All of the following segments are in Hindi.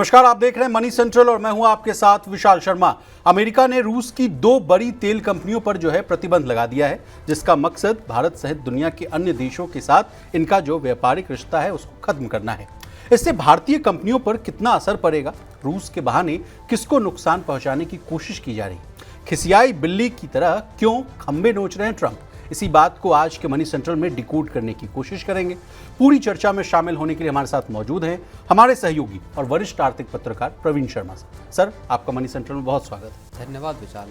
नमस्कार, आप देख रहे हैं मनी सेंट्रल और मैं हूं आपके साथ विशाल शर्मा। अमेरिका ने रूस की दो बड़ी तेल कंपनियों पर जो है प्रतिबंध लगा दिया है, जिसका मकसद भारत सहित दुनिया के अन्य देशों के साथ इनका जो व्यापारिक रिश्ता है उसको खत्म करना है। इससे भारतीय कंपनियों पर कितना असर पड़ेगा, रूस के बहाने किसको नुकसान पहुंचाने की कोशिश की जा रही, खिसियाई बिल्ली की तरह क्यों खंबे नोच रहे हैं ट्रंप, इसी बात को आज के मनी सेंट्रल में डिकोड करने की कोशिश करेंगे। पूरी चर्चा में शामिल होने के लिए हमारे साथ मौजूद हैं हमारे सहयोगी और वरिष्ठ आर्थिक पत्रकार प्रवीण शर्मा। सर, आपका मनी सेंट्रल में बहुत स्वागत है। धन्यवाद विशाल।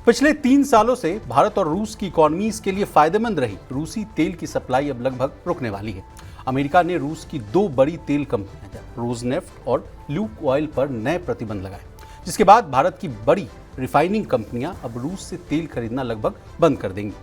पिछले 3 सालों से भारत और रूस की इकोनॉमीज के लिए फायदेमंद रही रूसी तेल की सप्लाई अब लगभग रुकने वाली है। अमेरिका ने रूस की दो बड़ी तेल कंपनियां रोजनेफ्ट और ल्यूक ऑयल पर नए प्रतिबंध लगाए, जिसके बाद भारत की बड़ी रिफाइनिंग कंपनियां अब रूस से तेल खरीदना लगभग बंद कर देंगी।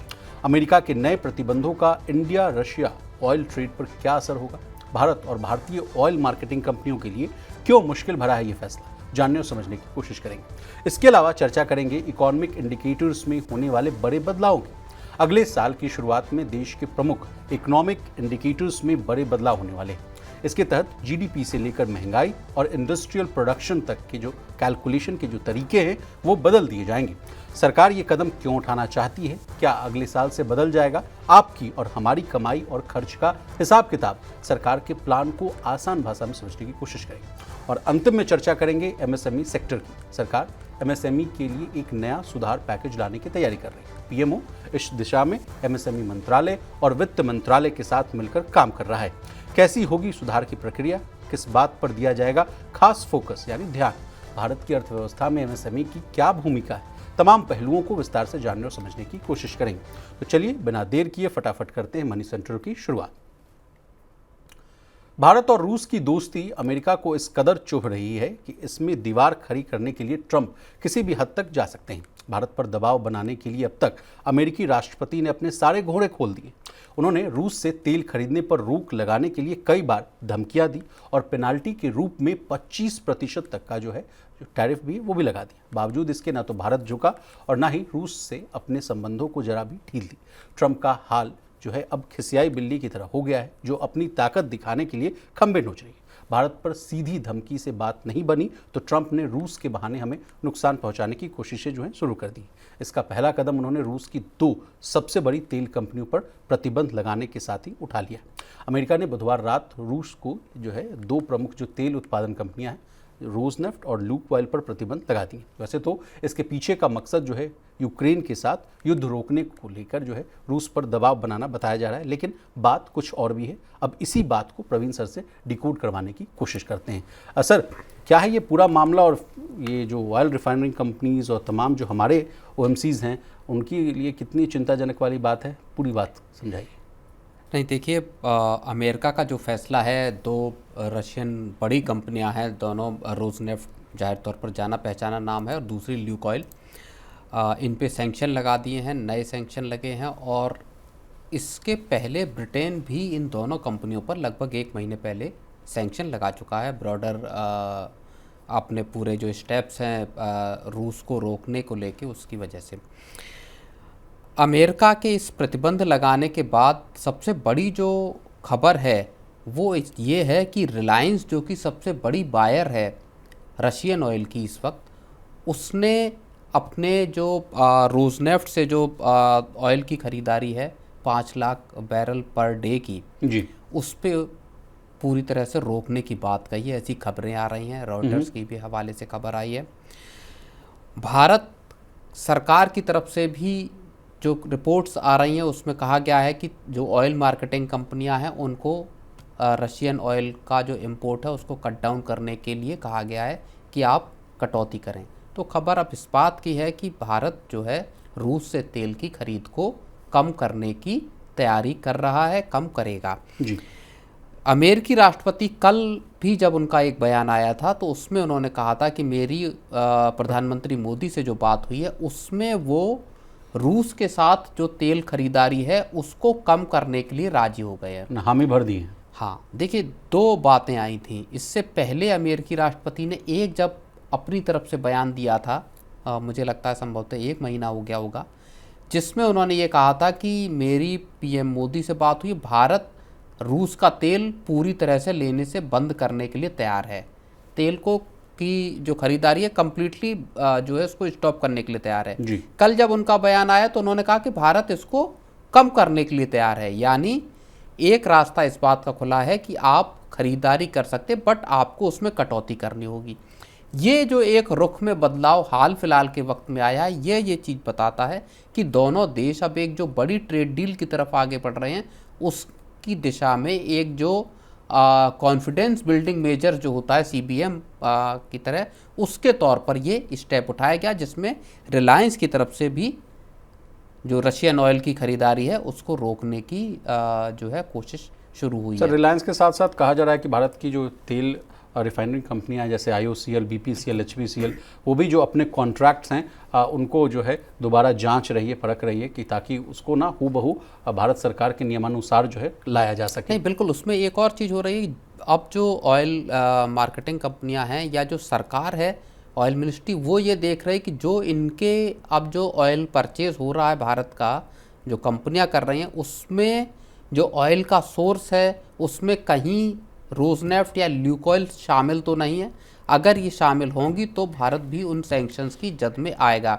अमेरिका के नए प्रतिबंधों का इंडिया रशिया ऑयल ट्रेड पर क्या असर होगा, भारत और भारतीय ऑयल मार्केटिंग कंपनियों के लिए क्यों मुश्किल भरा है ये फैसला, जानने और समझने की कोशिश करेंगे। इसके अलावा चर्चा करेंगे इकोनॉमिक इंडिकेटर्स में होने वाले बड़े बदलावों की। अगले साल की शुरुआत में देश के प्रमुख इकोनॉमिक इंडिकेटर्स में बड़े बदलाव होने वाले हैं। इसके तहत जीडीपी से लेकर महंगाई और इंडस्ट्रियल प्रोडक्शन तक के जो कैलकुलेशन के जो तरीके हैं वो बदल दिए जाएंगे। सरकार ये कदम क्यों उठाना चाहती है, क्या अगले साल से बदल जाएगा, आपकी और हमारी कमाई और खर्च का हिसाब किताब, सरकार के प्लान को आसान भाषा में समझने की कोशिश करेंगे। और अंतिम में चर्चा करेंगे एमएसएमई सेक्टर की। सरकार एमएसएमई के लिए एक नया सुधार पैकेज लाने की तैयारी कर रही है। पीएमओ इस दिशा में एमएसएमई मंत्रालय और वित्त मंत्रालय के साथ मिलकर काम कर रहा है। कैसी होगी सुधार की प्रक्रिया, किस बात पर दिया जाएगा खास फोकस यानी ध्यान, भारत की अर्थव्यवस्था में एमएसएमई की क्या भूमिका है, तमाम पहलुओं को विस्तार से जानने और समझने की कोशिश करेंगे। तो चलिए बिना देर किए फटाफट करते हैं मनी सेंट्रल की शुरुआत। भारत और रूस की दोस्ती अमेरिका को इस कदर चुभ रही है कि इसमें दीवार खड़ी करने के लिए ट्रंप किसी भी हद तक जा सकते हैं। भारत पर दबाव बनाने के लिए अब तक अमेरिकी राष्ट्रपति ने अपने सारे घोड़े खोल दिए। उन्होंने रूस से तेल खरीदने पर रोक लगाने के लिए कई बार धमकियां दी और पेनाल्टी के रूप में 25% तक का जो टैरिफ भी वो भी लगा दिया। बावजूद इसके ना तो भारत झुका और ना ही रूस से अपने संबंधों को जरा भी ढील दी। ट्रंप का हाल जो है अब खिसियाई बिल्ली की तरह हो गया है, जो अपनी ताकत दिखाने के लिए खंबे नोच रही है। भारत पर सीधी धमकी से बात नहीं बनी तो ट्रंप ने रूस के बहाने हमें नुकसान पहुंचाने की कोशिशें जो हैं शुरू कर दी। इसका पहला कदम उन्होंने रूस की दो सबसे बड़ी तेल कंपनियों पर प्रतिबंध लगाने के साथ ही उठा लिया। अमेरिका ने बुधवार रात रूस को जो है दो प्रमुख जो तेल उत्पादन कंपनियां हैं रोजनेफ्ट और ल्यूक ऑयल पर प्रतिबंध लगा दिए। वैसे तो इसके पीछे का मकसद जो है यूक्रेन के साथ युद्ध रोकने को लेकर जो है रूस पर दबाव बनाना बताया जा रहा है, लेकिन बात कुछ और भी है। अब इसी बात को प्रवीण सर से डिकोड करवाने की कोशिश करते हैं। सर, क्या है ये पूरा मामला और ये जो ऑयल रिफाइनरी कंपनीज और तमाम जो हमारे ओएमसीज हैं उनके लिए कितनी चिंताजनक वाली बात है, पूरी बात समझाइए। नहीं, देखिए, अमेरिका का जो फैसला है, दो रशियन बड़ी कंपनियां हैं, दोनों रोजनेफ्ट जाहिर तौर पर जाना पहचाना नाम है और दूसरी ल्यूक ऑयल, इन पे सैंक्शन लगा दिए हैं, नए सैंक्शन लगे हैं। और इसके पहले ब्रिटेन भी इन दोनों कंपनियों पर लगभग 1 महीने पहले सैंक्शन लगा चुका है। ब्रॉडर अपने पूरे जो स्टेप्स हैं रूस को रोकने को लेके, उसकी वजह से अमेरिका के इस प्रतिबंध लगाने के बाद सबसे बड़ी जो खबर है वो ये है कि रिलायंस, जो कि सबसे बड़ी बायर है रशियन ऑयल की इस वक्त, उसने अपने जो रोजनेफ्ट से जो ऑयल की ख़रीदारी है 5 लाख बैरल पर डे की जी, उस पर पूरी तरह से रोकने की बात कही है। ऐसी खबरें आ रही हैं, रॉयटर्स की भी हवाले से खबर आई है। भारत सरकार की तरफ से भी जो रिपोर्ट्स आ रही हैं उसमें कहा गया है कि जो ऑयल मार्केटिंग कंपनियां हैं उनको रशियन ऑयल का जो इंपोर्ट है उसको कट डाउन करने के लिए कहा गया है कि आप कटौती करें। तो खबर अब इस बात की है कि भारत जो है रूस से तेल की खरीद को कम करने की तैयारी कर रहा है, कम करेगा जी। अमेरिकी राष्ट्रपति कल भी जब उनका एक बयान आया था तो उसमें उन्होंने कहा था कि मेरी प्रधानमंत्री मोदी से जो बात हुई है उसमें वो रूस के साथ जो तेल खरीदारी है उसको कम करने के लिए राजी हो गए हैं, हामी भर दी है। हाँ, देखिए, 2 बातें आई थी। इससे पहले अमेरिकी राष्ट्रपति ने एक जब अपनी तरफ से बयान दिया था, मुझे लगता है संभवतः 1 महीना हो गया होगा, जिसमें उन्होंने ये कहा था कि मेरी पीएम मोदी से बात हुई, भारत रूस का तेल पूरी तरह से लेने से बंद करने के लिए तैयार है। तेल को की जो खरीदारी है कंप्लीटली जो है उसको स्टॉप करने के लिए तैयार है। जी। कल जब उनका बयान आया तो उन्होंने कहा कि भारत इसको कम करने के लिए तैयार है, यानी एक रास्ता इस बात का खुला है कि आप खरीदारी कर सकते, बट आपको उसमें कटौती करनी होगी। ये जो एक रुख में बदलाव हाल फिलहाल के वक्त में आया है, ये चीज़ बताता है कि दोनों देश अब एक जो बड़ी ट्रेड डील की तरफ आगे बढ़ रहे हैं, उसकी दिशा में एक जो कॉन्फिडेंस बिल्डिंग मेजर जो होता है CBM की तरह, उसके तौर पर ये स्टेप उठाया गया, जिसमें रिलायंस की तरफ से भी जो रशियन ऑयल की खरीदारी है उसको रोकने की जो है कोशिश शुरू हुई सर, है। रिलायंस के साथ साथ कहा जा रहा है कि भारत की जो तेल रिफाइनरी कंपनियां हैं जैसे IOCL, BPCL, HPCL, वो भी जो अपने कॉन्ट्रैक्ट्स हैं उनको जो है दोबारा जांच रही है, परख रही है कि ताकि उसको ना हूबहू भारत सरकार के नियमानुसार जो है लाया जा सके। नहीं, बिल्कुल, उसमें एक और चीज़ हो रही है। अब जो ऑयल मार्केटिंग कंपनियां हैं या जो सरकार है, ऑयल मिनिस्ट्री, वो ये देख रहे हैं कि जो इनके अब जो ऑयल परचेज हो रहा है भारत का, जो कंपनियां कर रही हैं, उसमें जो ऑयल का सोर्स है उसमें कहीं रोजनेफ्ट या ल्यूकोइल शामिल तो नहीं है। अगर ये शामिल होंगी तो भारत भी उन सैंक्शंस की जद में आएगा।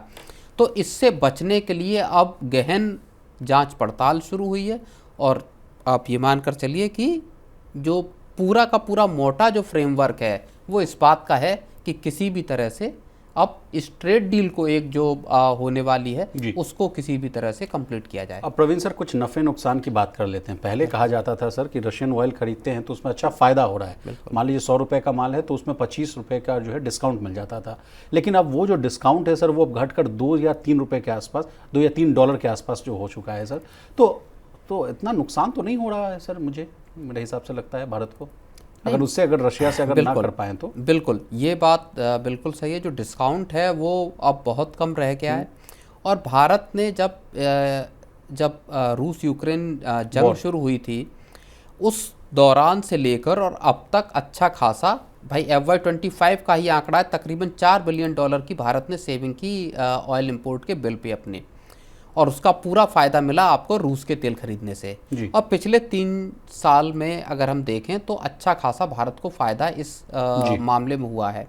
तो इससे बचने के लिए अब गहन जांच पड़ताल शुरू हुई है, और आप ये मानकर चलिए कि जो पूरा का पूरा मोटा जो फ्रेमवर्क है वो इस बात का है कि किसी भी तरह से अब इस ट्रेड डील को एक जो होने वाली है उसको किसी भी तरह से कंप्लीट किया जाए। अब प्रवीण सर, कुछ नफ़े नुकसान की बात कर लेते हैं। पहले कहा जाता था सर कि रशियन ऑयल खरीदते हैं तो उसमें अच्छा फ़ायदा हो रहा है। मान लीजिए 100 रुपये का माल है तो उसमें 25 रुपये का जो है डिस्काउंट मिल जाता था। लेकिन अब वो जो डिस्काउंट है सर, वो अब घटकर 2 या 3 रुपये के आसपास, $2 या $3 के आसपास जो हो चुका है सर। तो इतना नुकसान तो नहीं हो रहा है सर, मुझे मेरे हिसाब से लगता है भारत को, अगर रशिया से अगर ना कर पाएँ तो। बिल्कुल, ये बात बिल्कुल सही है। जो डिस्काउंट है वो अब बहुत कम रह गया है, और भारत ने जब रूस यूक्रेन जंग शुरू हुई थी, उस दौरान से लेकर और अब तक अच्छा खासा, भाई FY25 का ही आंकड़ा है, तकरीबन $4 बिलियन की भारत ने सेविंग की ऑयल इंपोर्ट के बिल पे अपने, और उसका पूरा फ़ायदा मिला आपको रूस के तेल खरीदने से। और पिछले 3 साल में अगर हम देखें तो अच्छा खासा भारत को फ़ायदा इस मामले में हुआ है।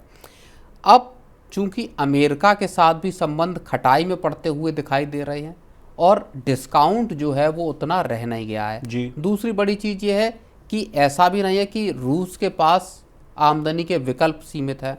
अब चूंकि अमेरिका के साथ भी संबंध खटाई में पड़ते हुए दिखाई दे रहे हैं, और डिस्काउंट जो है वो उतना रह नहीं गया है। दूसरी बड़ी चीज़ ये है कि ऐसा भी नहीं है कि रूस के पास आमदनी के विकल्प सीमित है।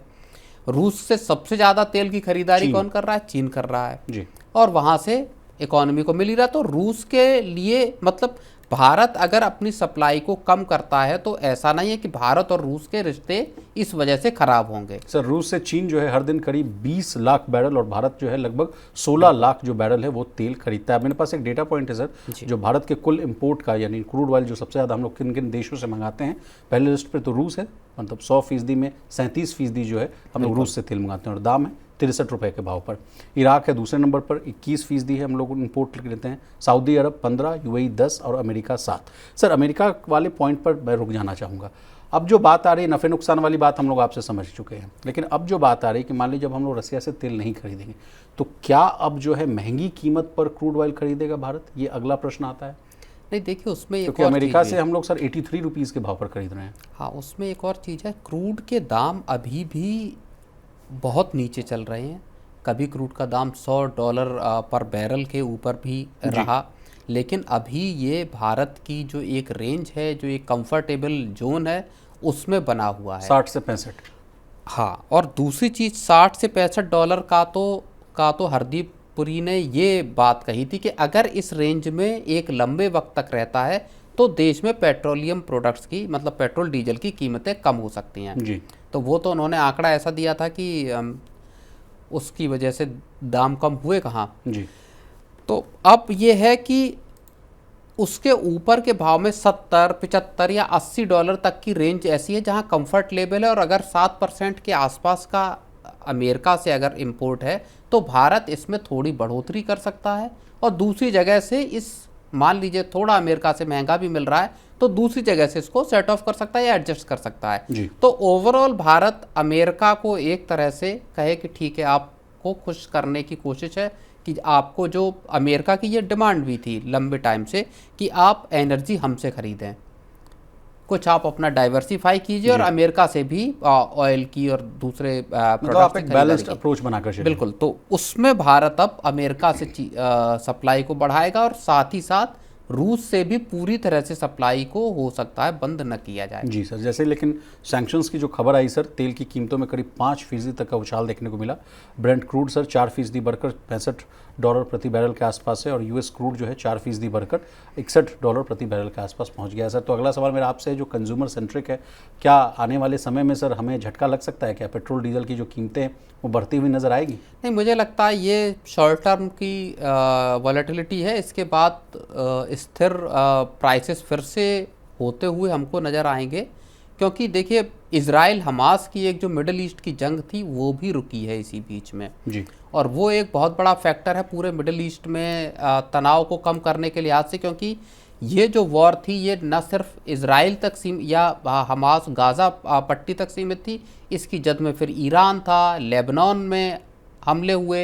रूस से सबसे ज़्यादा तेल की खरीदारी कौन कर रहा है? चीन कर रहा है, और वहाँ से इकोनॉमी को मिल ही रहा। तो रूस के लिए, मतलब भारत अगर अपनी सप्लाई को कम करता है तो ऐसा नहीं है कि भारत और रूस के रिश्ते इस वजह से खराब होंगे। सर, रूस से चीन जो है हर दिन करीब 20 लाख बैरल और भारत जो है लगभग 16 लाख जो बैरल है वो तेल खरीदता है। मेरे पास एक डेटा पॉइंट है सर, जो भारत के कुल इंपोर्ट का, यानी क्रूड ऑयल जो सबसे ज़्यादा हम लोग किन किन देशों से मंगाते हैं, पहले लिस्ट पर तो रूस है, मतलब 100% में 37% जो है हम लोग रूस से तेल मंगाते हैं, और दाम है 63 रुपये के भाव पर। इराक है दूसरे नंबर पर, 21% है हम लोग इंपोर्ट लेते हैं। सऊदी अरब 15, UAE 10 और अमेरिका 7। सर, अमेरिका वाले पॉइंट पर मैं रुक जाना चाहूँगा। अब जो बात आ रही है, नफ़े नुकसान वाली बात हम लोग आपसे समझ चुके हैं, लेकिन अब जो बात आ रही है कि मान लीजिए जब हम लोग रसिया से तेल नहीं खरीदेंगे तो क्या अब जो है महंगी कीमत पर क्रूड ऑयल खरीदेगा भारत? ये अगला प्रश्न आता है। नहीं, देखिए उसमें क्योंकि अमेरिका से हम लोग सर 83 रुपीज़ के भाव पर खरीद रहे हैं। हाँ, उसमें एक और चीज़ है, क्रूड के दाम अभी भी बहुत नीचे चल रहे हैं। कभी क्रूड का दाम $100 पर बैरल के ऊपर भी रहा, लेकिन अभी ये भारत की जो एक रेंज है, जो एक कंफर्टेबल जोन है, उसमें बना हुआ है 60 से 65। हाँ, और दूसरी चीज़ $60 से $65 का तो हरदीप पुरी ने ये बात कही थी कि अगर इस रेंज में एक लंबे वक्त तक रहता है तो देश में पेट्रोलियम प्रोडक्ट्स की, मतलब पेट्रोल डीजल की कीमतें कम हो सकती हैं जी। तो वो तो उन्होंने आंकड़ा ऐसा दिया था कि उसकी वजह से दाम कम हुए कहाँ जी। तो अब ये है कि उसके ऊपर के भाव में 70, 75 या $80 तक की रेंज ऐसी है जहां कंफर्ट लेवल है, और अगर 7% के आसपास का अमेरिका से अगर इंपोर्ट है तो भारत इसमें थोड़ी बढ़ोतरी कर सकता है, और दूसरी जगह से इस, मान लीजिए थोड़ा अमेरिका से महंगा भी मिल रहा है तो दूसरी जगह से इसको सेट ऑफ कर सकता है या एडजस्ट कर सकता है। तो ओवरऑल भारत अमेरिका को एक तरह से कहे कि ठीक है, आपको खुश करने की कोशिश है कि आपको जो अमेरिका की ये डिमांड भी थी लंबे टाइम से कि आप एनर्जी हमसे खरीदें, कुछ आप अपना डाइवर्सिफाई कीजिए और अमेरिका से भी ऑयल की और दूसरे मतलब आप एक बैलेंस्ड अप्रोच बनाकर चलिए। बिल्कुल, तो उसमें भारत अब अमेरिका से सप्लाई को बढ़ाएगा और साथ ही साथ रूस से भी पूरी तरह से सप्लाई को हो सकता है बंद न किया जाए। जी सर, जैसे लेकिन सैंक्शंस की जो खबर आई सर, तेल की कीमतों में करीब 5% तक का उछाल देखने को मिला। ब्रेंट क्रूड सर 4% बढ़कर $65 प्रति बैरल के आसपास है और यूएस क्रूड जो है 4% बढ़कर $61 प्रति बैरल के आसपास पहुंच गया है सर। तो अगला सवाल मेरा आपसे है, जो कंज्यूमर सेंट्रिक है, क्या आने वाले समय में सर हमें झटका लग सकता है? क्या पेट्रोल डीजल की जो कीमतें हैं वो बढ़ती हुई नजर आएगी? नहीं, मुझे लगता है ये शॉर्ट टर्म की वॉलेटिलिटी है। इसके बाद स्थिर प्राइसेस फिर से होते हुए हमको नज़र आएंगे, क्योंकि देखिए इजराइल हमास की एक जो मिडिल ईस्ट की जंग थी वो भी रुकी है इसी बीच में जी, और वो एक बहुत बड़ा फैक्टर है पूरे मिडिल ईस्ट में तनाव को कम करने के लिहाज से, क्योंकि ये जो वॉर थी ये न सिर्फ इजराइल तक या हमास गाज़ा पट्टी तक सीमित थी, इसकी जद में फिर ईरान था, लेबनान में हमले हुए,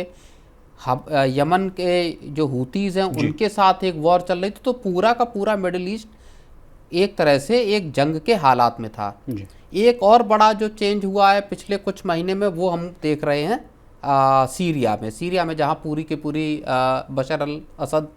यमन के जो हूतीज़ हैं उनके साथ एक वॉर चल रही थी। तो पूरा का पूरा मिडिल ईस्ट एक तरह से एक जंग के हालात में था। जी, एक और बड़ा जो चेंज हुआ है पिछले कुछ महीने में वो हम देख रहे हैं सीरिया में जहाँ पूरी की पूरी बशर अल असद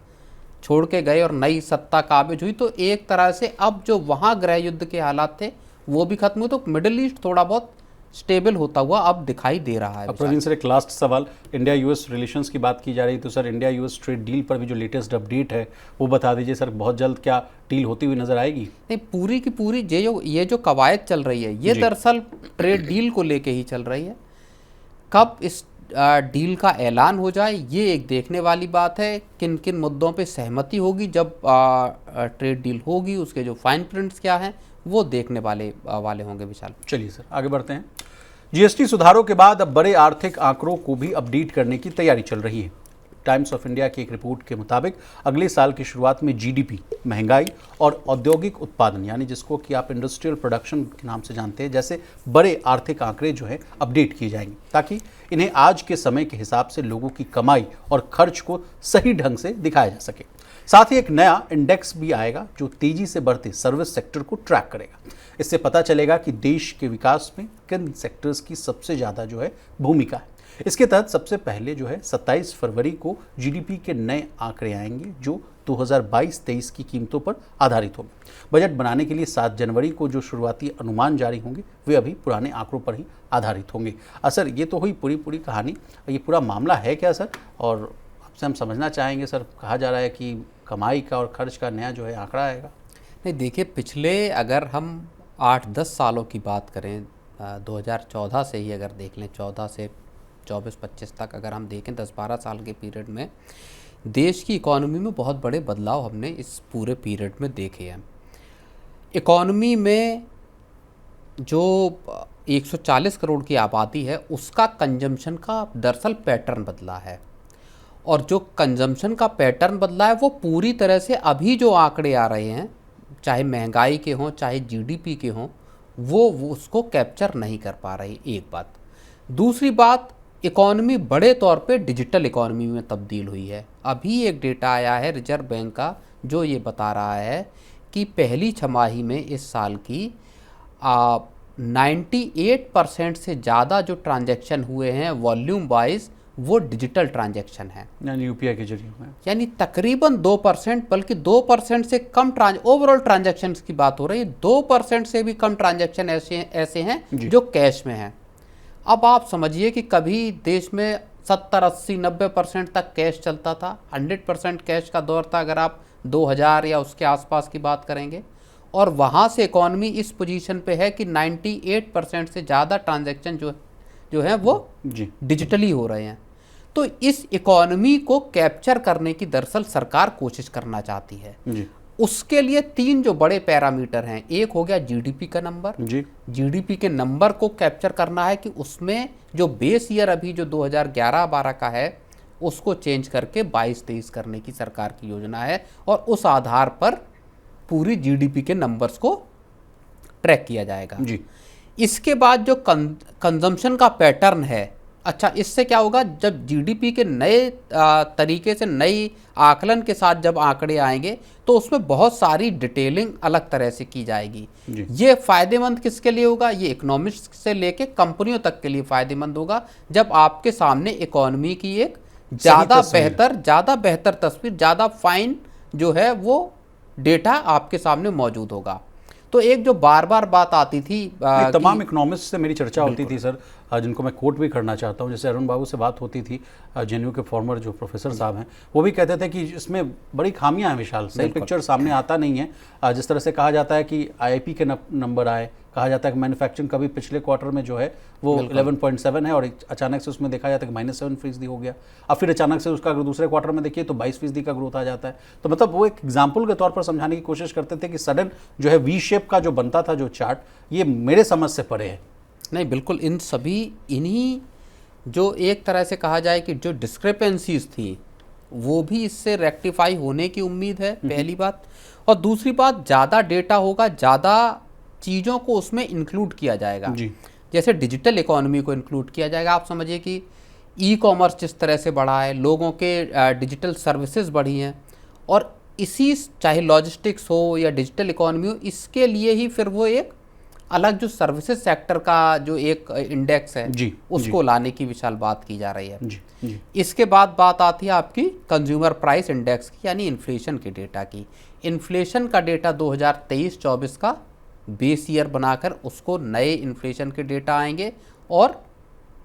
छोड़ के गए और नई सत्ता काबिज हुई। तो एक तरह से अब जो वहाँ गृह युद्ध के हालात थे वो भी खत्म हुए, तो मिडिल ईस्ट थोड़ा बहुत स्टेबल होता हुआ अब दिखाई दे रहा है। अब प्रवीण सर एक लास्ट सवाल, इंडिया यूएस रिलेशंस की बात की जा रही, तो sir India US trade deal पर भी जो लेटेस्ट अपडेट है वो बता दीजिए सर। बहुत जल्द क्या डील होती हुई नजर आएगी? नहीं, पूरी की पूरी ये जो कवायद चल रही है ये दरअसल ट्रेड डील को लेके ही चल रही है। कब इस डील का ऐलान हो जाए ये एक देखने वाली बात है। किन किन मुद्दों पे सहमति होगी जब ट्रेड डील होगी, उसके जो फाइन प्रिंट्स क्या हैं वो देखने वाले होंगे विशाल। चलिए सर आगे बढ़ते हैं। जीएसटी सुधारों के बाद अब बड़े आर्थिक आंकड़ों को भी अपडेट करने की तैयारी चल रही है। टाइम्स ऑफ इंडिया की एक रिपोर्ट के मुताबिक अगले साल की शुरुआत में जीडीपी, महंगाई और औद्योगिक उत्पादन, यानी जिसको कि आप इंडस्ट्रियल प्रोडक्शन के नाम से जानते हैं, जैसे बड़े आर्थिक आंकड़े जो है अपडेट किए जाएंगे, ताकि इन्हें आज के समय के हिसाब से लोगों की कमाई और खर्च को सही ढंग से दिखाया जा सके। साथ ही एक नया इंडेक्स भी आएगा जो तेजी से बढ़ते सर्विस सेक्टर को ट्रैक करेगा। इससे पता चलेगा कि देश के विकास में किन सेक्टर्स की सबसे ज़्यादा जो है भूमिका है। इसके तहत सबसे पहले जो है 27 फरवरी को जीडीपी के नए आंकड़े आएंगे जो 2022-23 की कीमतों पर आधारित होंगे। बजट बनाने के लिए 7 जनवरी को जो शुरुआती अनुमान जारी होंगे वे अभी पुराने आंकड़ों पर ही आधारित होंगे। सर ये तो हुई पूरी कहानी, ये पूरा मामला है क्या सर? और आपसे हम समझना चाहेंगे सर, कहा जा रहा है कि कमाई का और खर्च का नया जो है आंकड़ा आएगा। नहीं, देखिए पिछले अगर हम 8-10 सालों की बात करें, 2014 से ही अगर देख लें, 14 से 24-25 तक अगर हम देखें, 10-12 साल के पीरियड में देश की इकॉनमी में बहुत बड़े बदलाव हमने इस पूरे पीरियड में देखे हैं। इकॉनमी में जो 140 करोड़ की आबादी है उसका कंजम्पशन का दरअसल पैटर्न बदला है, और जो कंजम्पशन का पैटर्न बदला है वो पूरी तरह से अभी जो आंकड़े आ रहे हैं, चाहे महंगाई के हों चाहे जीडीपी के हों, वो उसको कैप्चर नहीं कर पा रही। एक बात। दूसरी बात, इकॉनमी बड़े तौर पे डिजिटल इकॉनमी में तब्दील हुई है। अभी एक डेटा आया है रिजर्व बैंक का जो ये बता रहा है कि पहली छमाही में इस साल की 98% से ज़्यादा जो ट्रांजैक्शन हुए हैं वॉल्यूम वाइज वो डिजिटल ट्रांजैक्शन है, यानी यूपीआई के जरिए हुए हैं। यानी तकरीबन 2%, बल्कि 2% से कम ओवरऑल ट्रांजैक्शन की बात हो रही है। 2% से भी कम ट्रांजैक्शन ऐसे हैं जो कैश में हैं। अब आप समझिए कि कभी देश में 70, 80, 90% तक कैश चलता था, 100% कैश का दौर था अगर आप 2000 या उसके आसपास की बात करेंगे, और वहाँ से इकॉनमी इस पोजीशन पे है कि 98% से ज़्यादा ट्रांजैक्शन जो है वो डिजिटली हो रहे हैं। तो इस इकॉनमी को कैप्चर करने की दरअसल सरकार कोशिश करना चाहती है। उसके लिए 3 जो बड़े पैरामीटर हैं, एक हो गया जीडीपी का नंबर। जीडीपी के नंबर को कैप्चर करना है कि उसमें जो बेस ईयर अभी जो 2011-12 का है उसको चेंज करके 22-23 करने की सरकार की योजना है, और उस आधार पर पूरी जीडीपी के नंबर्स को ट्रैक किया जाएगा। इसके बाद जो कंजम्पशन का पैटर्न है अच्छा, इससे क्या होगा, जब जीडीपी के नए तरीके से नई आकलन के साथ जब आंकड़े आएंगे तो उसमें बहुत सारी डिटेलिंग अलग तरह से की जाएगी। जी। ये फायदेमंद किसके लिए होगा? ये इकोनॉमिस्ट से लेके कंपनियों तक के लिए फायदेमंद होगा, जब आपके सामने इकोनॉमी की एक ज़्यादा बेहतर तस्वीर, ज़्यादा फाइन जो है वो डेटा आपके सामने मौजूद होगा। तो एक जो बार बार बात आती थी तमाम इकोनॉमिस्ट से मेरी चर्चा होती थी सर, जिनको मैं कोट भी करना चाहता हूँ, जैसे अरुण बाबू से बात होती थी, जेएनयू के फॉर्मर जो प्रोफेसर साहब हैं, वो भी कहते थे कि इसमें बड़ी खामियां हैं विशाल, सही पिक्चर सामने आता नहीं है। जिस तरह से कहा जाता है कि आईआईपी के नंबर आए, कहा जाता है कि मैन्युफैक्चरिंग का भी पिछले क्वार्टर में जो है वो 11.7 है और अचानक से उसमें देखा जाता है कि -7% हो गया। अब फिर अचानक से उसका अगर दूसरे क्वार्टर में देखिए तो 22% का ग्रोथ आ जाता है। तो मतलब वो एक एग्जाम्पल के तौर पर समझाने की कोशिश करते थे कि सडन जो है वी शेप का जो बनता था जो चार्ट, ये मेरे समझ से परे है। नहीं, बिल्कुल इन्हीं जो एक तरह से कहा जाए कि जो डिस्क्रिपेंसीज थी वो भी इससे रेक्टिफाई होने की उम्मीद है, पहली बात। और दूसरी बात, ज़्यादा डेटा होगा, ज़्यादा चीज़ों को उसमें इंक्लूड किया जाएगा जी। जैसे डिजिटल इकोनॉमी को इंक्लूड किया जाएगा। आप समझिए कि ई कॉमर्स जिस तरह से बढ़ा है, लोगों के डिजिटल सर्विसेज बढ़ी हैं, और इसी चाहे लॉजिस्टिक्स हो या डिजिटल इकोनॉमी हो, इसके लिए ही फिर वो एक अलग जो सर्विसेज सेक्टर का जो एक इंडेक्स है जी, उसको लाने की विशाल बात की जा रही है। जी, जी। इसके बाद बात आती है आपकी कंज्यूमर प्राइस इंडेक्स की, यानी इन्फ्लेशन के डेटा की। इन्फ्लेशन का डेटा 2023-24 का बेस ईयर बनाकर उसको नए इन्फ्लेशन के डेटा आएंगे, और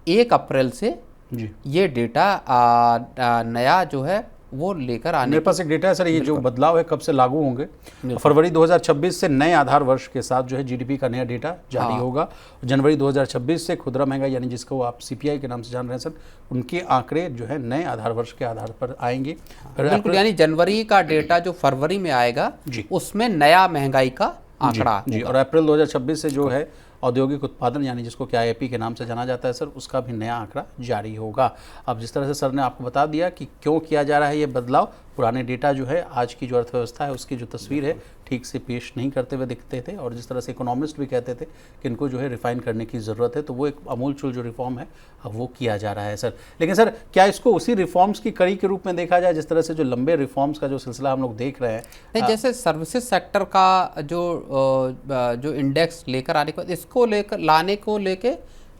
1 अप्रैल से जी। ये डेटा नया जो है वो लेकर आने। मेरे पास एक डेटा है सर, ये जो बदलाव है कब से लागू होंगे। फरवरी 2026 से नए आधार वर्ष के साथ जो है जीडीपी का नया डेटा जारी होगा। जनवरी 2026 से खुदरा महंगाई, यानी जिसको आप सीपीआई के नाम से जान रहे हैं सर, उनके आंकड़े जो है नए आधार वर्ष के आधार पर आएंगे। बिल्कुल, यानी जनवरी का डेटा जो फरवरी में आएगा उसमें नया महंगाई का आंकड़ा जी। और अप्रैल 2026 से जो है औद्योगिक उत्पादन, यानी जिसको कि आईआईपी के नाम से जाना जाता है सर, उसका भी नया आंकड़ा जारी होगा। अब जिस तरह से सर ने आपको बता दिया कि क्यों किया जा रहा है ये बदलाव, पुराने डेटा जो है आज की जो अर्थव्यवस्था है उसकी जो तस्वीर है ठीक से पेश नहीं करते हुए दिखते थे, और जिस तरह से इकोनॉमिस्ट भी कहते थे कि इनको जो है रिफाइन करने की ज़रूरत है, तो वो एक अमूलचूल जो रिफॉर्म है अब वो किया जा रहा है सर। लेकिन सर, क्या इसको उसी रिफॉर्म्स की कड़ी के रूप में देखा जाए जिस तरह से जो लंबे रिफॉर्म्स का जो सिलसिला हम लोग देख रहे हैं? नहीं, जैसे सर्विसेज सेक्टर का जो इंडेक्स लेकर आने के बाद इसको लेकर लाने को लेके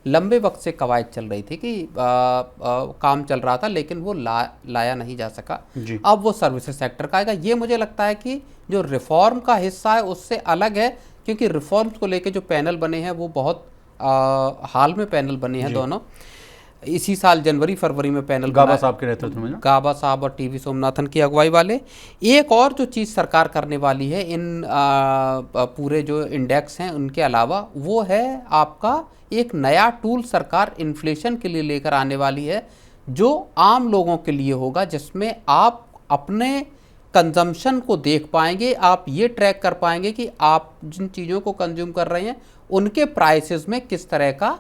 लंबे वक्त से कवायद चल रही थी कि काम चल रहा था, लेकिन वो लाया नहीं जा सका। अब वो सर्विसेज सेक्टर का आएगा। ये मुझे लगता है कि जो रिफॉर्म का हिस्सा है उससे अलग है, क्योंकि रिफॉर्म्स को लेके जो पैनल बने हैं वो बहुत हाल में पैनल बने हैं दोनों। इसी साल जनवरी फरवरी में पैनल गाबा साहब के नेतृत्व में, गाबा साहब और टीवी सोमनाथन की अगुवाई वाले। एक और जो चीज़ सरकार करने वाली है इन पूरे जो इंडेक्स हैं उनके अलावा, वो है आपका एक नया टूल सरकार इन्फ्लेशन के लिए लेकर आने वाली है, जो आम लोगों के लिए होगा, जिसमें आप अपने कंजम्पशन को देख पाएंगे, आप ये ट्रैक कर पाएंगे कि आप जिन चीज़ों को कंज्यूम कर रहे हैं उनके प्राइसेस में किस तरह का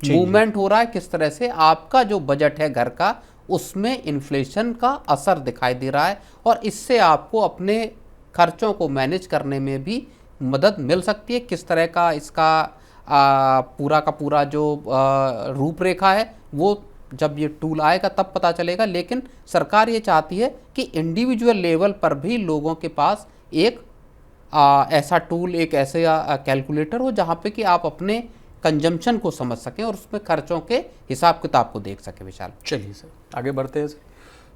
मूवमेंट हो रहा है, किस तरह से आपका जो बजट है घर का उसमें इन्फ्लेशन का असर दिखाई दे रहा है, और इससे आपको अपने खर्चों को मैनेज करने में भी मदद मिल सकती है। किस तरह का इसका पूरा का पूरा जो रूपरेखा है वो जब ये टूल आएगा तब पता चलेगा। लेकिन सरकार ये चाहती है कि इंडिविजुअल लेवल पर भी लोगों के पास एक ऐसा टूल, एक ऐसे कैलकुलेटर हो जहाँ पे कि आप अपने कंजम्पशन को समझ सकें और उसमें खर्चों के हिसाब किताब को देख सकें। विशाल, चलिए सर आगे बढ़ते हैं सर।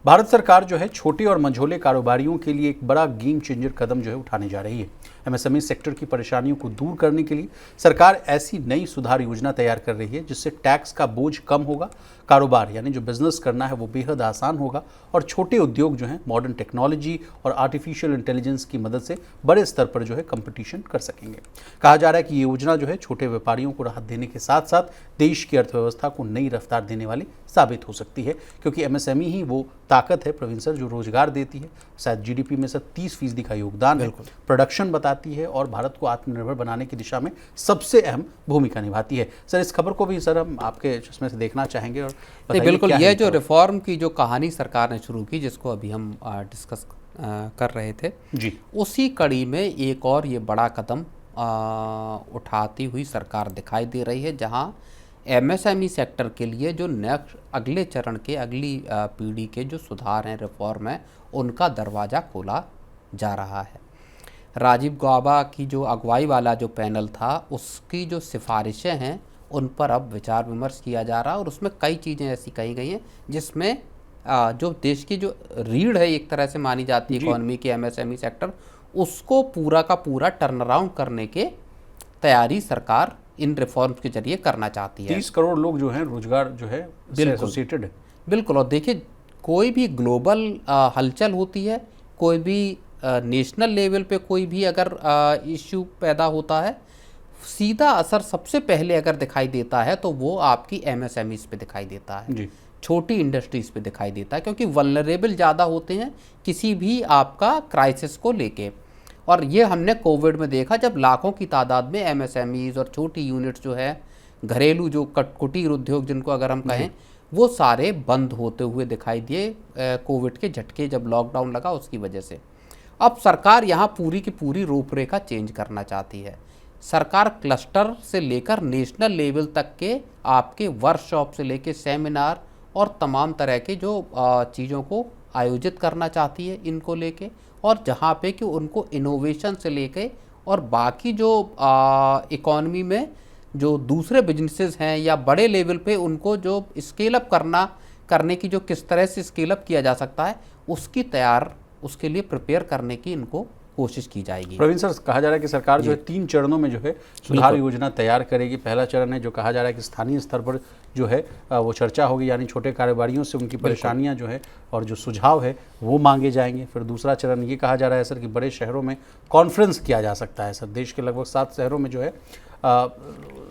भारत सरकार जो है छोटे और मझोले कारोबारियों के लिए एक बड़ा गेम चेंजर कदम जो है उठाने जा रही है। एमएसएमई सेक्टर की परेशानियों को दूर करने के लिए सरकार ऐसी नई सुधार योजना तैयार कर रही है जिससे टैक्स का बोझ कम होगा, कारोबार यानी जो बिजनेस करना है वो बेहद आसान होगा, और छोटे उद्योग जो हैं मॉडर्न टेक्नोलॉजी और आर्टिफिशियल इंटेलिजेंस की मदद से बड़े स्तर पर जो है कंपटीशन कर सकेंगे। कहा जा रहा है कि ये योजना जो है छोटे व्यापारियों को राहत देने के साथ साथ देश की अर्थव्यवस्था को नई रफ्तार देने वाली साबित हो सकती है, क्योंकि एमएसएमई ही वो ताकत है प्रवीण सर जो रोजगार देती है, शायद जीडीपी में सर 30% का योगदान है, प्रोडक्शन बताती है और भारत को आत्मनिर्भर बनाने की दिशा में सबसे अहम भूमिका निभाती है। सर इस खबर को भी सर हम आपके चश्मे से देखना चाहेंगे और बिल्कुल, यह जो रिफॉर्म की जो कहानी सरकार ने शुरू की जिसको अभी हम डिस्कस कर रहे थे जी, उसी कड़ी में एक और ये बड़ा कदम उठाती हुई सरकार दिखाई दे रही है, जहां एमएसएमई सेक्टर के लिए जो नेक्स्ट अगले चरण के अगली पीढ़ी के जो सुधार हैं, रिफॉर्म हैं, उनका दरवाज़ा खोला जा रहा है। राजीव गौबा की जो अगुवाई वाला जो पैनल था, उसकी जो सिफारिशें हैं उन पर अब विचार विमर्श किया जा रहा है और उसमें कई चीज़ें ऐसी कही गई हैं जिसमें जो देश की जो रीढ़ है एक तरह से मानी जाती है इकोनॉमी की, एमएसएमई सेक्टर, उसको पूरा का पूरा टर्न अराउंड करने के तैयारी सरकार इन रिफॉर्म्स के जरिए करना चाहती है। 30 करोड़ लोग जो हैं रोजगार जो है एसोसिएटेड है। बिल्कुल। और देखिए, कोई भी ग्लोबल हलचल होती है, कोई भी नेशनल लेवल पे कोई भी अगर इश्यू पैदा होता है, सीधा असर सबसे पहले अगर दिखाई देता है तो वो आपकी एमएसएमईज पे दिखाई देता है जी। छोटी इंडस्ट्रीज पे दिखाई देता है, क्योंकि वल्नरेबल ज़्यादा होते हैं किसी भी आपका क्राइसिस को लेके। और ये हमने कोविड में देखा, जब लाखों की तादाद में एमएसएमईज और छोटी यूनिट्स जो है, घरेलू जो कुटीर उद्योग जिनको अगर हम कहें, वो सारे बंद होते हुए दिखाई दिए कोविड के झटके जब लॉकडाउन लगा उसकी वजह से। अब सरकार यहाँ पूरी की पूरी रूपरेखा चेंज करना चाहती है। सरकार क्लस्टर से लेकर नेशनल लेवल तक के आपके वर्कशॉप से लेकर सेमिनार और तमाम तरह के जो चीज़ों को आयोजित करना चाहती है इनको लेके, और जहाँ पे कि उनको इनोवेशन से लेके और बाकी जो इकॉनमी में जो दूसरे बिजनेसेस हैं या बड़े लेवल पे उनको जो स्केल अप करने की जो किस तरह से स्केल अप किया जा सकता है उसके लिए प्रिपेयर करने की इनको कोशिश की जाएगी। प्रवीण सर, कहा जा रहा है कि सरकार जो है 3 चरणों में जो है सुधार योजना तैयार करेगी। पहला चरण है जो कहा जा रहा है कि स्थानीय स्तर पर जो है वो चर्चा होगी, यानी छोटे कारोबारियों से उनकी परेशानियां जो है और जो सुझाव है वो मांगे जाएंगे। फिर दूसरा चरण ये कहा जा रहा है सर कि बड़े शहरों में कॉन्फ्रेंस किया जा सकता है सर। देश के लगभग 7 शहरों में जो है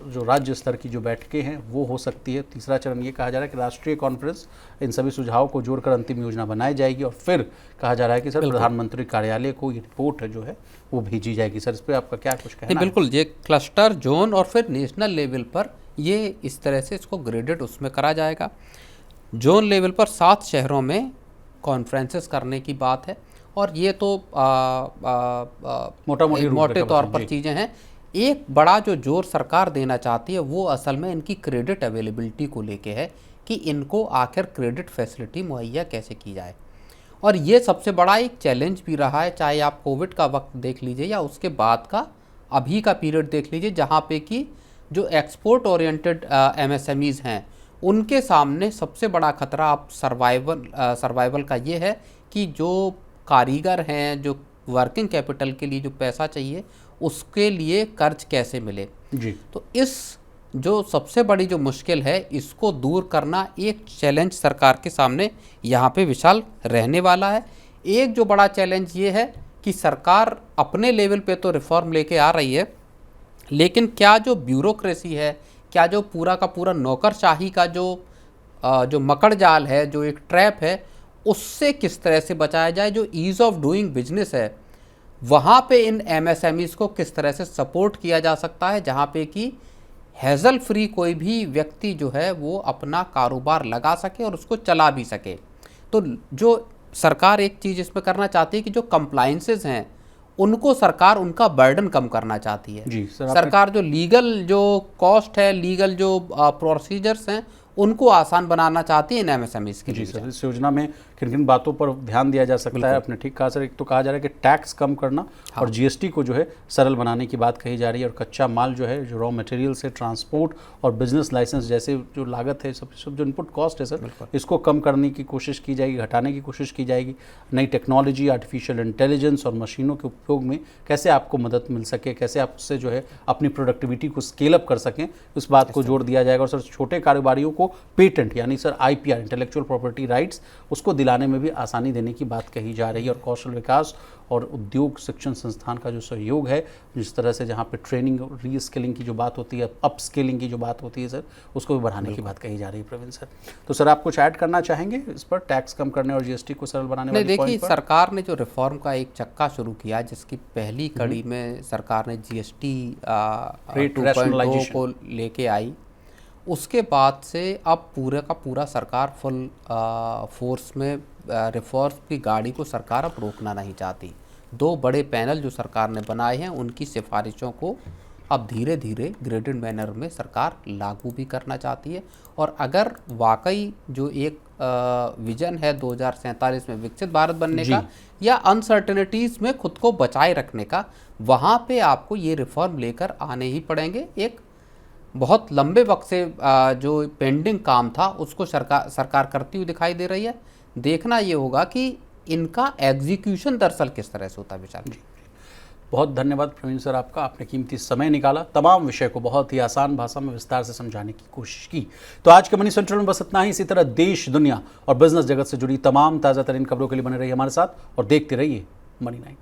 जो राज्य स्तर की जो बैठकें हैं वो हो सकती है। तीसरा चरण ये कहा जा रहा है कि राष्ट्रीय कॉन्फ्रेंस इन सभी सुझावों को जोड़कर अंतिम योजना बनाई जाएगी। और फिर कहा जा रहा है कि सर प्रधानमंत्री कार्यालय को ये रिपोर्ट जो है वो भेजी जाएगी। सर, इस पर आपका क्या कुछ कहना है? बिल्कुल, ये क्लस्टर, जोन और फिर नेशनल लेवल पर ये इस तरह से इसको ग्रेडेड उसमें करा जाएगा। जोन लेवल पर 7 शहरों में कॉन्फ्रेंसेस करने की बात है, और ये तो मोटे तौर पर चीज़ें हैं। एक बड़ा जो जोर सरकार देना चाहती है वो असल में इनकी क्रेडिट अवेलेबिलिटी को लेके है कि इनको आखिर क्रेडिट फैसिलिटी मुहैया कैसे की जाए। और ये सबसे बड़ा एक चैलेंज भी रहा है, चाहे आप कोविड का वक्त देख लीजिए या उसके बाद का अभी का पीरियड देख लीजिए, जहाँ पे कि जो एक्सपोर्ट ओरिएंटेड एमएसएमईज हैं उनके सामने सबसे बड़ा खतरा अब सर्वाइवल का ये है कि जो कारीगर हैं, जो वर्किंग कैपिटल के लिए जो पैसा चाहिए उसके लिए कर्ज कैसे मिले जी। तो इस जो सबसे बड़ी जो मुश्किल है इसको दूर करना एक चैलेंज सरकार के सामने यहाँ पे विशाल रहने वाला है। एक जो बड़ा चैलेंज ये है कि सरकार अपने लेवल पे तो रिफॉर्म लेके आ रही है, लेकिन क्या जो ब्यूरोक्रेसी है, क्या जो पूरा का पूरा नौकरशाही का जो मकड़ जाल है, जो एक ट्रैप है, उससे किस तरह से बचाया जाए। जो ईज़ ऑफ डूइंग बिजनेस है वहाँ पे इन एमएसएमईज को किस तरह से सपोर्ट किया जा सकता है, जहाँ पे कि हैज़ल फ्री कोई भी व्यक्ति जो है वो अपना कारोबार लगा सके और उसको चला भी सके। तो जो सरकार एक चीज़ इसमें करना चाहती है कि जो कंप्लाइंसेस हैं उनको सरकार उनका बर्डन कम करना चाहती है। जी सर, सरकार जो लीगल जो कॉस्ट है, लीगल जो प्रोसीजर्स हैं उनको आसान बनाना चाहती है इन एमएसएमईज के लिए। जी सर, इस योजना में किन किन बातों पर ध्यान दिया जा सकता है? आपने ठीक कहा सर। एक तो कहा जा रहा है कि टैक्स कम करना और जीएसटी को जो है सरल बनाने की बात कही जा रही है, और कच्चा माल जो है, जो रॉ मटेरियल से ट्रांसपोर्ट और बिजनेस लाइसेंस जैसे जो लागत है, सब जो इनपुट कॉस्ट है सर, इसको कम करने की कोशिश की जाएगी, घटाने की कोशिश की जाएगी। नई टेक्नोलॉजी, आर्टिफिशियल इंटेलिजेंस और मशीनों के उपयोग में कैसे आपको मदद मिल सके, कैसे आप उससे जो है अपनी प्रोडक्टिविटी को स्केल अप कर सकें, उस बात को जोड़ दिया जाएगा। और सर छोटे कारोबारियों को पेटेंट यानी sir IPR, intellectual property rights, उसको दिलाने में भी आसानी देने की बात कही जा रही है। और कौशल विकास और उद्योग शिक्षण संस्थान का जो सहयोग है, जिस तरह से जहाँ पे ट्रेनिंग और रीस्किलिंग की जो बात होती है, अप स्केलिंग की जो बात होती है सर, उसको भी बढ़ाने की बात कही जा रही है। प्रवीण सर, तो सर आप कुछ ऐड करना चाहेंगे इस पर, टैक्स कम करने और जीएसटी को सरल बनाने वाले पॉइंट पर? देखिए, सरकार ने जो रिफॉर्म का एक चक्का शुरू किया, जिसकी पहली कड़ी में सरकार ने जीएसटी 2.0 को लेके आई, उसके बाद से अब पूरा का पूरा सरकार फुल फोर्स में रिफॉर्म की गाड़ी को सरकार अब रोकना नहीं चाहती। 2 बड़े पैनल जो सरकार ने बनाए हैं उनकी सिफारिशों को अब धीरे धीरे ग्रेडेड मैनर में सरकार लागू भी करना चाहती है। और अगर वाकई जो एक विजन है 2047 में विकसित भारत बनने का या अनसर्टेनिटीज़ में खुद को बचाए रखने का, वहाँ पे आपको ये रिफॉर्म लेकर आने ही पड़ेंगे। एक बहुत लंबे वक्त से जो पेंडिंग काम था उसको सरकार करती हुई दिखाई दे रही है। देखना ये होगा कि इनका एग्जीक्यूशन दरअसल किस तरह से होता है विचार। बहुत धन्यवाद प्रवीण सर आपका, आपने कीमती समय निकाला, तमाम विषय को बहुत ही आसान भाषा में विस्तार से समझाने की कोशिश की। तो आज के मनी सेंट्रल में बस इतना ही। इसी तरह देश, दुनिया और बिजनेस जगत से जुड़ी तमाम ताज़ा तरीन खबरों के लिए बने रहिए हमारे साथ और देखते रहिए मनी 9।